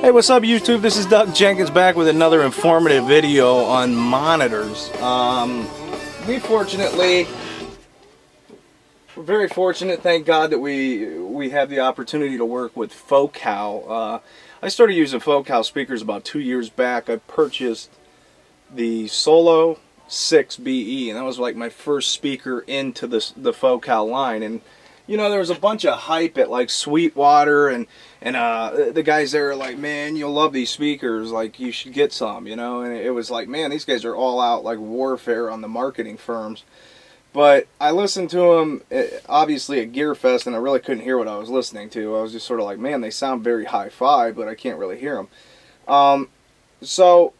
Hey, what's up YouTube? This is Doug Jenkins back with another informative video on monitors. We're very fortunate, thank God, that we have the opportunity to work with Focal. I started using Focal speakers about 2 years back. I purchased the Solo 6BE, and that was like my first speaker into the Focal line. And you know, there was a bunch of hype at like Sweetwater, and the guys there are like, man, you'll love these speakers, like you should get some, you know. And it was like, man, these guys are all out like warfare on the marketing firms. But I listened to them, obviously at GearFest, and I really couldn't hear what I was listening to. I was just sort of like, man, they sound very hi-fi, but I can't really hear them. So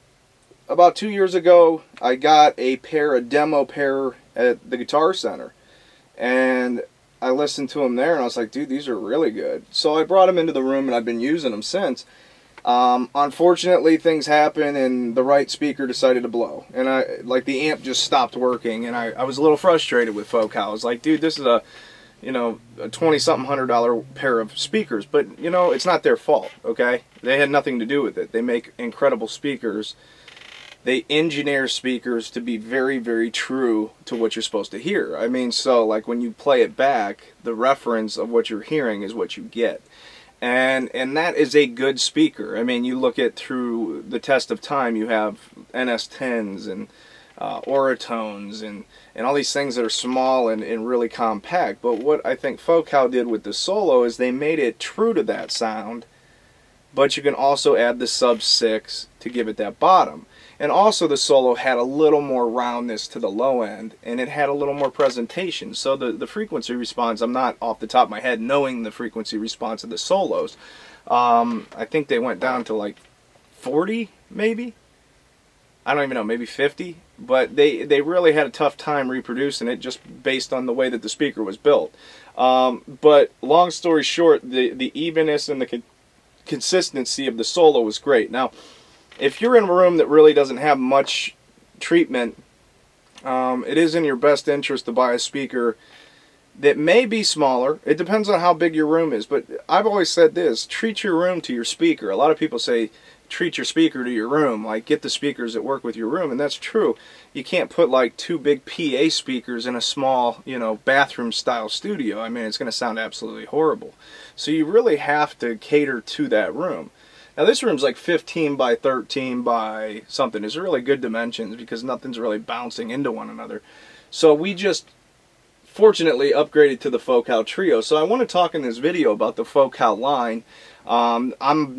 about 2 years ago, I got a demo pair at the Guitar Center, and I listened to them there, and I was like, dude, these are really good. So I brought them into the room, and I've been using them since. Unfortunately, things happened, and the right speaker decided to blow, and the amp just stopped working, and I was a little frustrated with Focal. I was like, dude, this is a 20-something $100 pair of speakers, but you know, it's not their fault, okay? They had nothing to do with it. They make incredible speakers. They engineer speakers to be very, very true to what you're supposed to hear. I mean, so like when you play it back, the reference of what you're hearing is what you get. And that is a good speaker. I mean, you look at through the test of time, you have NS10s and Oratones and all these things that are small and really compact. But what I think Focal did with the Solo is they made it true to that sound, but you can also add the sub 6 to give it that bottom. And also the Solo had a little more roundness to the low end, and it had a little more presentation. So the frequency response, I'm not off the top of my head knowing the frequency response of the Solos. I think they went down to like 40 maybe? I don't even know, maybe 50? But they really had a tough time reproducing it just based on the way that the speaker was built. But long story short, the evenness and the consistency of the Solo was great. Now, if you're in a room that really doesn't have much treatment, it is in your best interest to buy a speaker that may be smaller. It depends on how big your room is, but I've always said this: treat your room to your speaker. A lot of people say treat your speaker to your room, like get the speakers that work with your room, and that's true. You can't put like two big PA speakers in a small, bathroom style studio. I mean, it's going to sound absolutely horrible. So you really have to cater to that room. Now this room's like 15 by 13 by something. It's really good dimensions because nothing's really bouncing into one another. So we just fortunately upgraded to the Focal Trio. So I want to talk in this video about the Focal line. I'm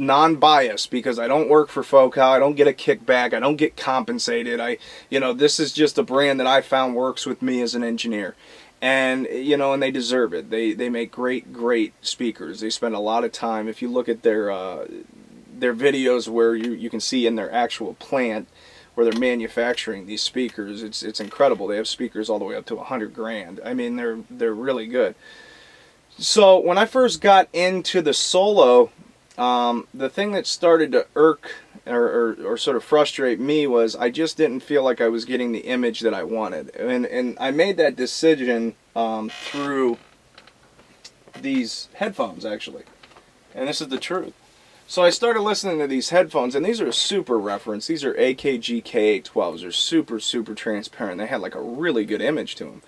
non-biased because I don't work for Focal. I don't get a kickback. I don't get compensated. This is just a brand that I found works with me as an engineer. And and they deserve it. They make great speakers. They spend a lot of time. If you look at their videos where you can see in their actual plant where they're manufacturing these speakers, it's incredible. They have speakers all the way up to 100 grand. I mean, they're really good. So when I first got into the Solo, the thing that started to irk or sort of frustrate me was I just didn't feel like I was getting the image that I wanted. And I made that decision through these headphones, actually. And this is the truth. So I started listening to these headphones, and these are super reference. These are AKG K812s. They're super transparent. They had like a really good image to them.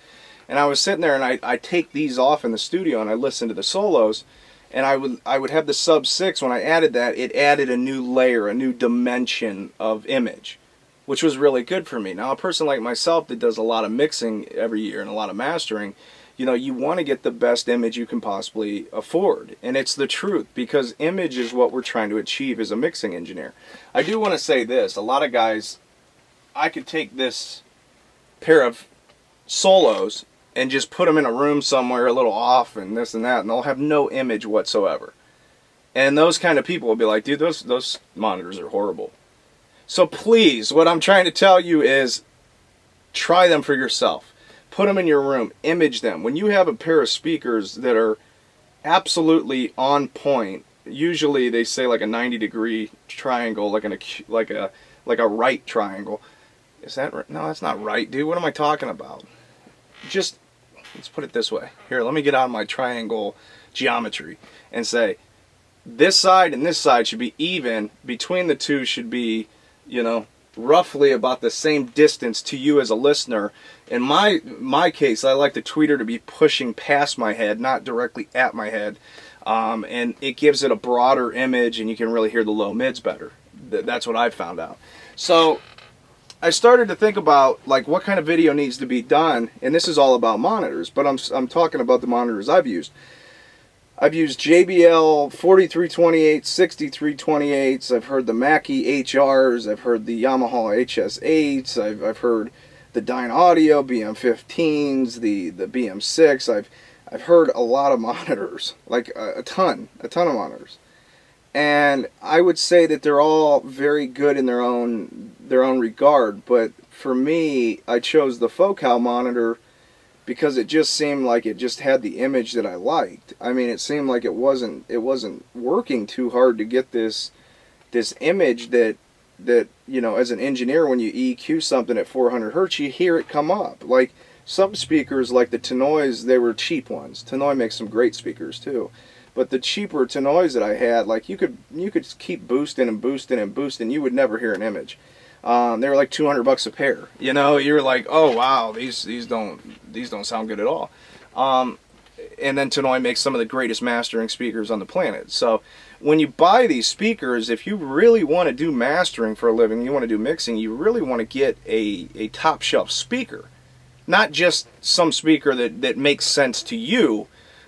And I was sitting there, and I take these off in the studio, and I listen to the Solos, and I would have the sub 6. When I added that, it added a new layer, a new dimension of image, which was really good for me. Now, a person like myself that does a lot of mixing every year and a lot of mastering, you want to get the best image you can possibly afford. And it's the truth, because image is what we're trying to achieve as a mixing engineer. I do want to say this. A lot of guys, I could take this pair of Solos and just put them in a room somewhere a little off and this and that, and they'll have no image whatsoever. And those kind of people will be like, dude, those monitors are horrible. So please, what I'm trying to tell you is try them for yourself. Put them in your room, image them. When you have a pair of speakers that are absolutely on point, usually they say like a 90-degree triangle, like a right triangle. Is that right? No, that's not right, dude. What am I talking about? Just, let's put it this way. Here, let me get out my triangle geometry and say, this side and this side should be even. Between the two should be, you know, roughly about the same distance to you as a listener. In my case, I like the tweeter to be pushing past my head, not directly at my head. And it gives it a broader image, and you can really hear the low mids better. That's what I found out. So I started to think about like what kind of video needs to be done, and this is all about monitors, but I'm talking about the monitors I've used. I've used JBL 4328, 6328s. I've heard the Mackie HRs. I've heard the Yamaha HS8s. I've heard the Dynaudio BM15s, the BM6. I've heard a lot of monitors, like a ton of monitors, and I would say that they're all very good in their own regard. But for me, I chose the Focal monitor because it just seemed like it just had the image that I liked. I mean, it seemed like it wasn't working too hard to get this image that you know, as an engineer, when you EQ something at 400 hertz, you hear it come up. Like some speakers, like the Tenoys, they were cheap ones. Tenoy makes some great speakers too, but the cheaper Tenoys that I had, like you could keep boosting and boosting and boosting, you would never hear an image. They were like $200 a pair. You know, you're like, oh wow, these don't sound good at all. And then Tenoy makes some of the greatest mastering speakers on the planet. So when you buy these speakers, if you really want to do mastering for a living, you want to do mixing, you really want to get a top shelf speaker, not just some speaker that makes sense to you,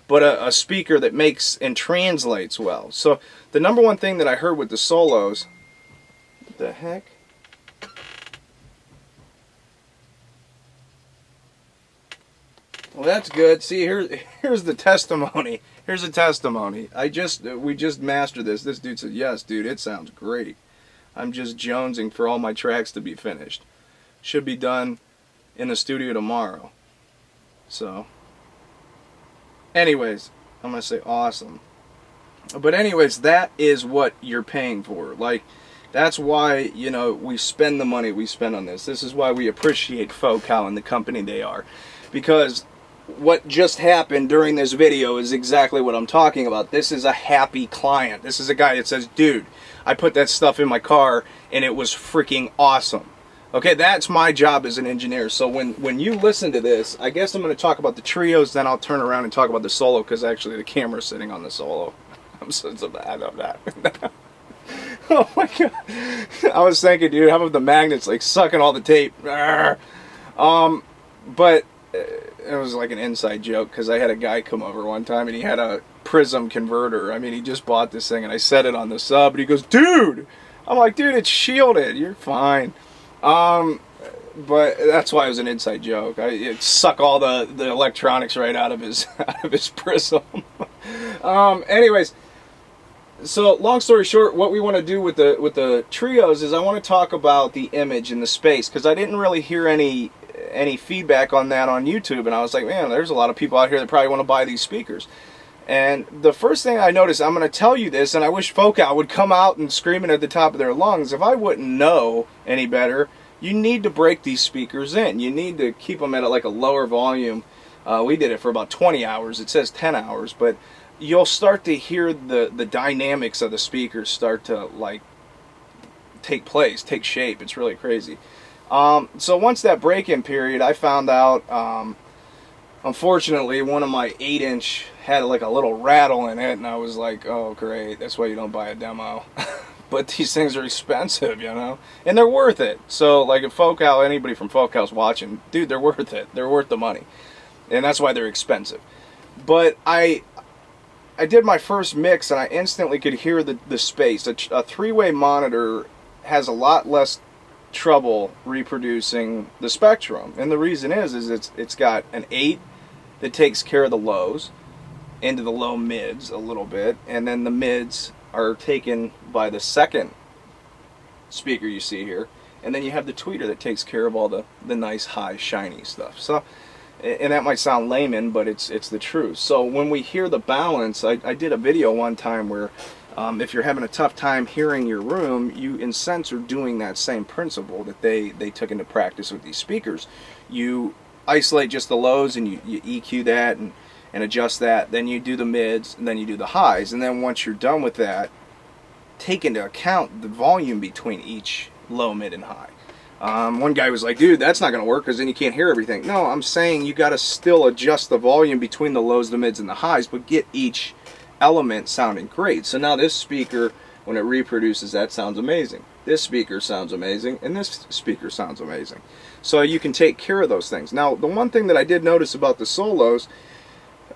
but a speaker that makes and translates well. So the number one thing that I heard with the Solos, what the heck? Well, that's good. See, here's the testimony. Here's a testimony. We just mastered this. This dude said, yes, dude, it sounds great. I'm just jonesing for all my tracks to be finished. Should be done in the studio tomorrow. So, anyways, I'm going to say awesome. But anyways, that is what you're paying for. Like, that's why, you know, we spend the money we spend on this. This is why we appreciate Focal and the company they are. Because what just happened during this video is exactly what I'm talking about. This is a happy client. This is a guy that says, dude, I put that stuff in my car and it was freaking awesome. Okay, that's my job as an engineer. So when you listen to this, I guess I'm going to talk about the trios, then I'll turn around and talk about the Solo, because actually the camera's sitting on the Solo. I'm so bad of that. Oh my god. I was thinking, dude, how about the magnets like sucking all the tape? But it was like an inside joke, because I had a guy come over one time and he had a Prism converter. I mean, he just bought this thing and I set it on the sub and he goes, dude! I'm like, dude, it's shielded. You're fine. But that's why it was an inside joke. It suck all the electronics right out of his Prism. Anyways, so long story short, what we want to do with the trios is I want to talk about the image and the space, because I didn't really hear any feedback on that on YouTube, and I was like, man, there's a lot of people out here that probably want to buy these speakers. And the first thing I noticed, I'm going to tell you this, and I wish Focal would come out and scream it at the top of their lungs. If I wouldn't know any better, you need to break these speakers in. You need to keep them at like a lower volume. We did it for about 20 hours. It says 10 hours, but you'll start to hear the dynamics of the speakers start to like take place, take shape. It's really crazy. So once that break-in period, I found out, unfortunately, one of my 8-inch had like a little rattle in it, and I was like, oh great, that's why you don't buy a demo. But these things are expensive, you know, and they're worth it. So like if Focal, anybody from Focal's watching, dude, they're worth it. They're worth the money, and that's why they're expensive. But I did my first mix, and I instantly could hear the space. A three-way monitor has a lot less trouble reproducing the spectrum, and the reason is it's got an 8 that takes care of the lows into the low mids a little bit, and then the mids are taken by the second speaker you see here, and then you have the tweeter that takes care of all the nice high shiny stuff. So, and that might sound layman, but it's the truth. So when we hear the balance, I did a video one time where if you're having a tough time hearing your room, you in sense are doing that same principle that they took into practice with these speakers. You isolate just the lows and you EQ that, and adjust that. Then you do the mids, and then you do the highs. And then once you're done with that, take into account the volume between each low, mid, and high. One guy was like, dude, that's not going to work because then you can't hear everything. No, I'm saying you got to still adjust the volume between the lows, the mids, and the highs, but get each element sounding great. So now this speaker, when it reproduces, that sounds amazing. This speaker sounds amazing, and this speaker sounds amazing. So you can take care of those things. Now, the one thing that I did notice about the solos,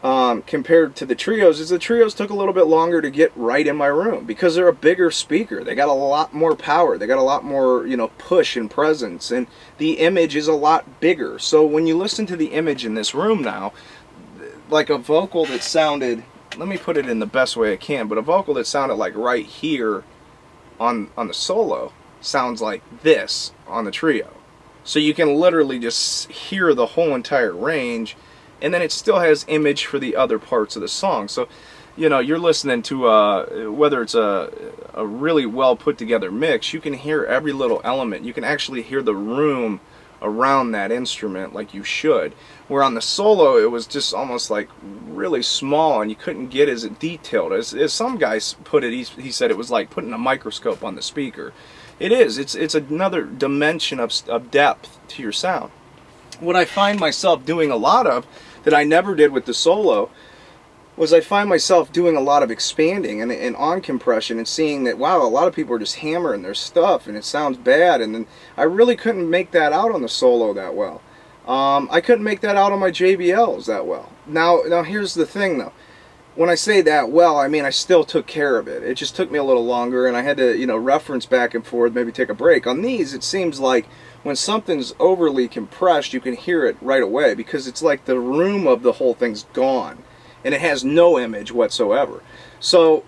compared to the trios, is the trios took a little bit longer to get right in my room because they're a bigger speaker. They got a lot more power. They got a lot more, push and presence, and the image is a lot bigger. So when you listen to the image in this room now, like a vocal that sounded, let me put it in the best way I can, but a vocal that sounded like right here on the solo sounds like this on the trio. So you can literally just hear the whole entire range, and then it still has image for the other parts of the song. So, you're listening to, whether it's a really well put together mix, you can hear every little element. You can actually hear the room around that instrument like you should. Where on the solo, it was just almost like really small, and you couldn't get as detailed. As some guys put it, he said it was like putting a microscope on the speaker. It is. It's another dimension of depth to your sound. What I find myself doing a lot of, that I never did with the solo, was I find myself doing a lot of expanding and on compression and seeing that, wow, a lot of people are just hammering their stuff and it sounds bad. And then I really couldn't make that out on the solo that well. I couldn't make that out on my JBLs that well. Now here's the thing though. When I say that well, I mean I still took care of it. It just took me a little longer, and I had to, reference back and forth, maybe take a break. On these, it seems like when something's overly compressed, you can hear it right away because it's like the room of the whole thing's gone, and it has no image whatsoever. So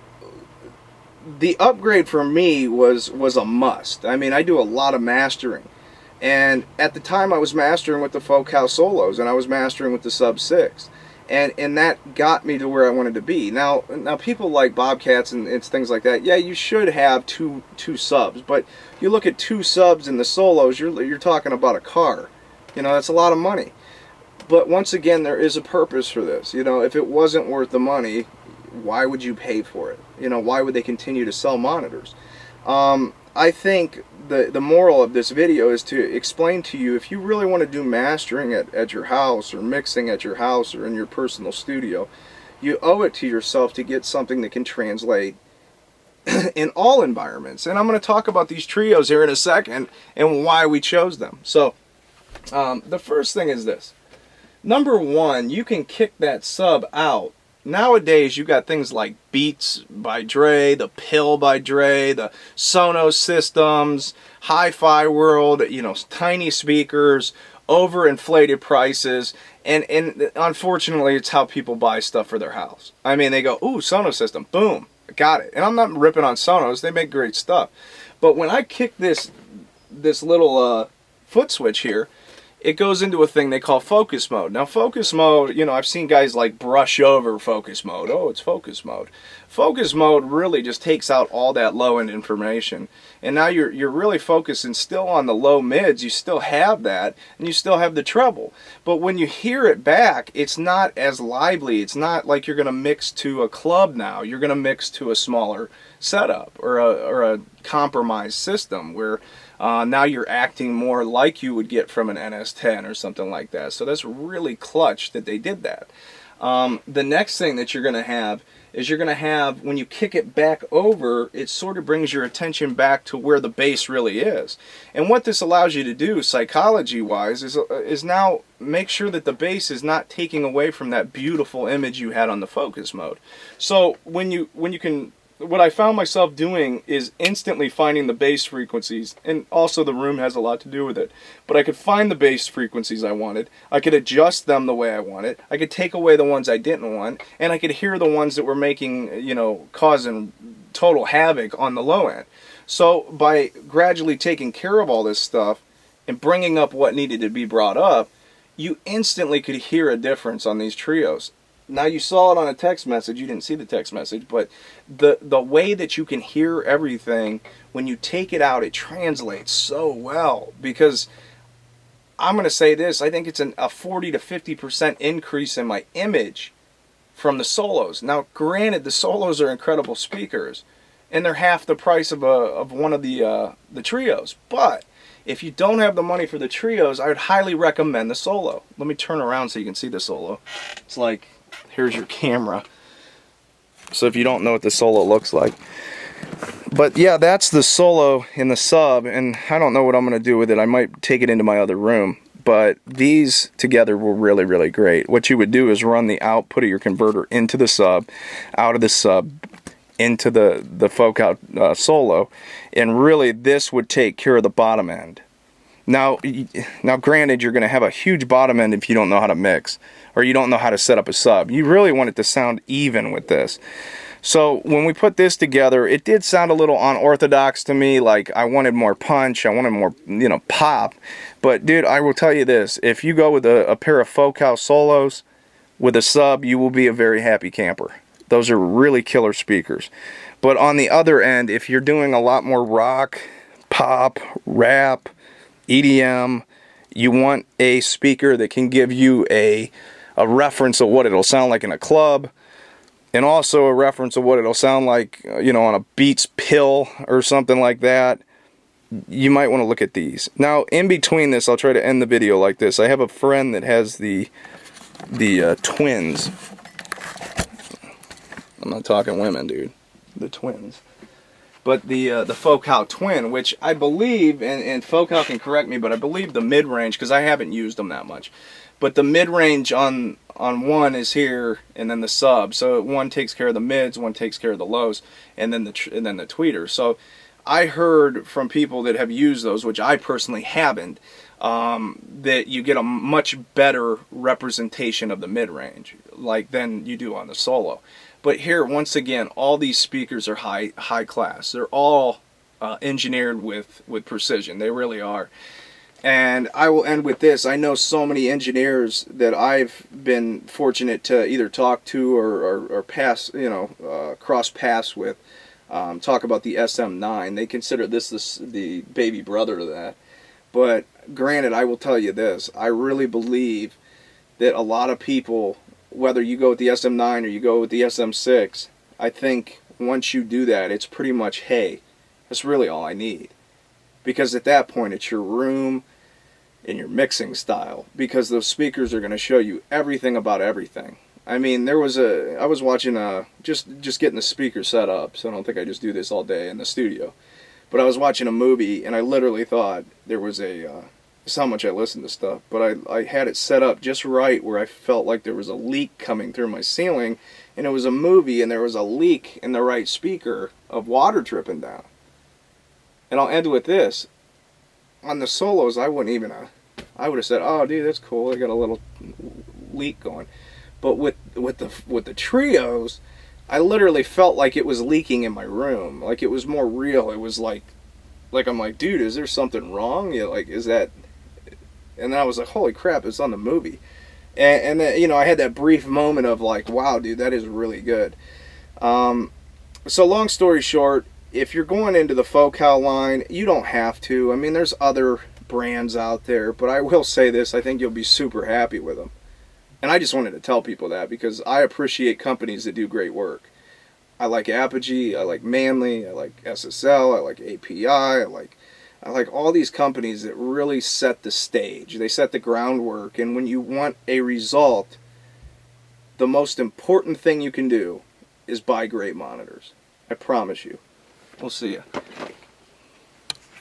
the upgrade for me was a must. I mean, I do a lot of mastering, and at the time I was mastering with the Focal Solos, and I was mastering with the Sub 6. And that got me to where I wanted to be. Now people like Bobcats and things like that. Yeah, you should have two subs, but you look at 2 subs in the solos, you're talking about a car. That's a lot of money. But once again, there is a purpose for this. If it wasn't worth the money, why would you pay for it? Why would they continue to sell monitors? I think the moral of this video is to explain to you, if you really want to do mastering at your house, or mixing at your house, or in your personal studio, you owe it to yourself to get something that can translate in all environments. And I'm going to talk about these trios here in a second and why we chose them. So the first thing is this. Number one, you can kick that sub out. Nowadays, you got things like Beats by Dre, the Pill by Dre, the Sonos systems, Hi-Fi World, tiny speakers, overinflated prices, and unfortunately, it's how people buy stuff for their house. I mean, they go, ooh, Sonos system, boom, got it. And I'm not ripping on Sonos, they make great stuff. But when I kick this little foot switch here, it goes into a thing they call focus mode. Now focus mode, I've seen guys like brush over focus mode. Oh, it's focus mode. Focus mode really just takes out all that low end information. And now you're really focusing still on the low mids. You still have that, and you still have the treble. But when you hear it back, it's not as lively. It's not like you're going to mix to a club now. You're going to mix to a smaller setup or a compromised system where now you're acting more like you would get from an NS10 or something like that. So that's really clutch that they did that. The next thing that you're going to have is when you kick it back over, it sort of brings your attention back to where the bass really is. And what this allows you to do psychology-wise is now make sure that the bass is not taking away from that beautiful image you had on the focus mode. So what I found myself doing is instantly finding the bass frequencies, and also the room has a lot to do with it. But I could find the bass frequencies I wanted, I could adjust them the way I wanted, I could take away the ones I didn't want, and I could hear the ones that were making, causing total havoc on the low end. So by gradually taking care of all this stuff and bringing up what needed to be brought up, you instantly could hear a difference on these trios. Now you saw it on a text message, you didn't see the text message, but the way that you can hear everything, when you take it out, it translates so well. Because I'm going to say this, I think it's a 40 to 50% increase in my image from the Solos. Now, granted, the Solos are incredible speakers, and they're half the price of one of the Trios. But if you don't have the money for the Trios, I would highly recommend the Solo. Let me turn around so you can see the Solo. It's like, here's your camera. So if you don't know what the Solo looks like. But yeah, that's the Solo in the sub, and I don't know what I'm going to do with it. I might take it into my other room. But these together were really, really great. What you would do is run the output of your converter into the sub, out of the sub, into the Focal Solo, and really this would take care of the bottom end. Now granted, you're going to have a huge bottom end if you don't know how to mix, or you don't know how to set up a sub. You really want it to sound even with this. So when we put this together, it did sound a little unorthodox to me. Like, I wanted more punch, I wanted more, you know, pop. But dude, I will tell you this, if you go with a pair of Focal Solos with a sub, you will be a very happy camper. Those are really killer speakers. But on the other end, if you're doing a lot more rock, pop, rap, EDM, you want a speaker that can give you a reference of what it'll sound like in a club, and also a reference of what it'll sound like, you know, on a Beats pill or something like that. You might want to look at these. Now, in between this, I'll try to end the video like this. I have a friend that has the Twins. I'm not talking women, dude. The Twins. But the Focal Twin, which I believe, and Focal can correct me, but I believe the mid-range, because I haven't used them that much, but the mid-range on one is here, and then the sub. So one takes care of the mids, one takes care of the lows, and then the tweeter. So I heard from people that have used those, which I personally haven't, that you get a much better representation of the mid-range, like than you do on the Solo. But here, once again, all these speakers are high class. They're all engineered with precision. They really are. And I will end with this. I know so many engineers that I've been fortunate to either talk to or pass, you know, cross paths with, talk about the SM9. They consider this the baby brother to that. But granted, I will tell you this. I really believe that a lot of people, whether you go with the SM9 or you go with the SM6, I think once you do that, it's pretty much, hey, that's really all I need. Because at that point, it's your room and your mixing style. Because those speakers are going to show you everything about everything. I mean, I was watching, just getting the speaker set up, so I don't think I just do this all day in the studio. But I was watching a movie, and I literally thought there was that's how much I listen to stuff, but I had it set up just right where I felt like there was a leak coming through my ceiling, and it was a movie, and there was a leak in the right speaker of water dripping down. And I'll end with this. On the Solos, I would have said, oh dude, that's cool, I got a little leak going. But with the Trios, I literally felt like it was leaking in my room. Like, it was more real. It was like I'm like, dude, is there something wrong? Yeah, like, is that... And then I was like, holy crap, it's on the movie. And then, you know, I had that brief moment of like, wow, dude, that is really good. So long story short, if you're going into the Focal line, you don't have to. I mean, there's other brands out there, but I will say this, I think you'll be super happy with them. And I just wanted to tell people that because I appreciate companies that do great work. I like Apogee, I like Manley, I like SSL, I like API, I like all these companies that really set the stage. They set the groundwork, and when you want a result, the most important thing you can do is buy great monitors. I promise you. We'll see you.